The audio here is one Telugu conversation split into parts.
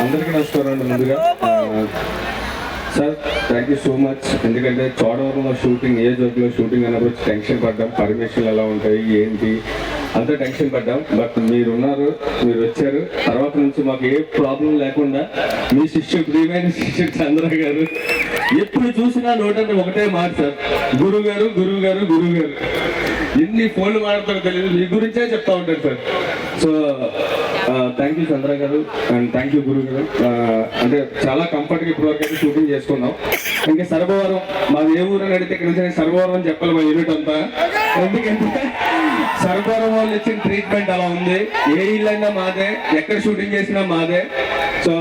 అందరికీ నమస్కారం అండి. ముందుగా sir thank you so much. ఎందుకంటే చోడవరంలో షూటింగ్, ఏ జోక్లో షూటింగ్ అన్నప్పుడు టెన్షన్ పడ్డాం, పర్మిషన్లు ఎలా ఉంటాయి ఏంటి అంతా టెన్షన్ పడ్డాం. బట్ మీరున్నారు, మీరు వచ్చారు. తర్వాత నుంచి మాకు ఏ ప్రాబ్లం లేకుండా మీ శిష్యుడు, ప్రియమైన శిష్యుడు చంద్ర గారు ఎప్పుడు చూసినా నోటంటే ఒకటే మాట సార్, గురువు గారు గురువు గారు గురువు గారు. ఎన్ని ఫోన్లు మాట్లాడతారో తెలియదు, మీ గురించే చెప్తా ఉంటారు సార్. సో థ్యాంక్ యూ చంద్ర గారు అండ్ థ్యాంక్ యూ గురువు గారు. అంటే చాలా కంఫర్ట్గా ఇప్పటివరకు అయితే షూటింగ్ చేసుకున్నాం. ఇంకా సర్వవరం మాది ఏ ఊరు అని అడిగితే ఇక్కడ నుంచి సర్వవరం అని చెప్పాలి మా యూనిట్ అంతా. ఎందుకంటే సర్వవరం వాళ్ళు ఇచ్చిన ట్రీట్మెంట్ అలా ఉంది. ఏ ఇల్లైనా మాదే, ఎక్కడ షూటింగ్ చేసినా మాదే. So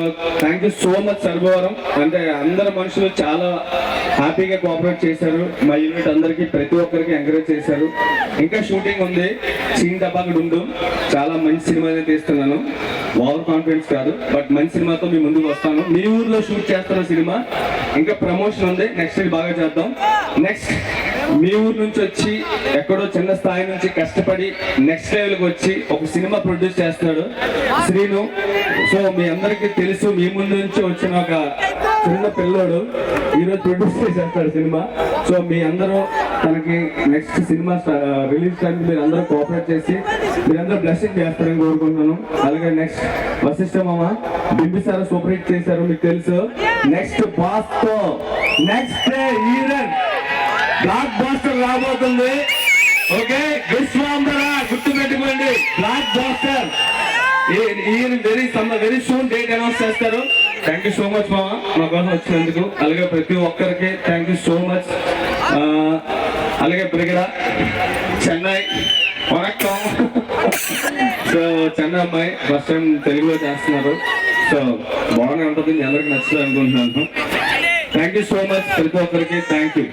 thank you so much Sarvavaram. అంటే అందరు మనుషులు చాలా హ్యాపీగా కోఆపరేట్ చేశారు. మా యూనిట్ అందరికీ ప్రతి ఒక్కరికి ఎంకరేజ్ చేశారు. ఇంకా షూటింగ్ ఉంది, సీన్ డబ్బాకి ఉండు. చాలా మంచి సినిమానే తీస్తున్నాను, ఓవర్ కాన్ఫిడెన్స్ కాదు, బట్ మంచి సినిమాతో మీ ముందుకు వస్తాను. మీ ఊర్లో షూట్ చేస్తున్న సినిమా ఇంకా ప్రమోషన్ ఉంది, నెక్స్ట్ బాగా చేద్దాం. నెక్స్ట్ మీ ఊరు నుంచి వచ్చి ఎక్కడో చిన్న స్థాయి నుంచి కష్టపడి నెక్స్ట్ లెవెల్కి వచ్చి ఒక సినిమా ప్రొడ్యూస్ చేస్తున్నాడు శ్రీను. సో మీ అందరికీ తెలుసు, మీ ముందు నుంచి వచ్చిన ఒక చిన్న పిల్లోడు ఈరోజు ప్రొడ్యూస్ చేసేస్తాడు సినిమా. సో మీ అందరూ తనకి నెక్స్ట్ సినిమా రిలీజ్ టైంకి మీరు అందరూ కోఆపరేట్ చేసి మీరందరూ బ్లెస్సింగ్ చేస్తారని కోరుకుంటున్నాను. అలాగే నెక్స్ట్ వశిష్ఠ మామ బింబిసార సూపర్ హిట్ చేశారు, మీకు తెలుసు. నెక్స్ట్ బాస్ తో నెక్స్ట్ హీరోయిన్ బ్లాక్ బాస్టర్ రాబోతుంది. ఓకే, విశ్వాంబర గుర్తు పెట్టుకోండి, బ్లాక్ బాస్టర్. ఈయన వెరీ సూన్ డేట్ అనౌన్స్ చేస్తారు. థ్యాంక్ యూ సో మచ్ మామ మా కోసం వచ్చినందుకు. అలాగే ప్రతి ఒక్కరికి థ్యాంక్ యూ సో మచ్. అలాగే బ్రిగడ చెన్నై వనక్కం. సో చెన్నై అమ్మాయి ఫస్ట్ టైం తెలుగులో చేస్తున్నారు. సో బాగానే ఉంటుంది, అందరికి నచ్చుతుంది అనుకుంటున్నాను. థ్యాంక్ యూ సో మచ్ ప్రతి ఒక్కరికి. Thank you.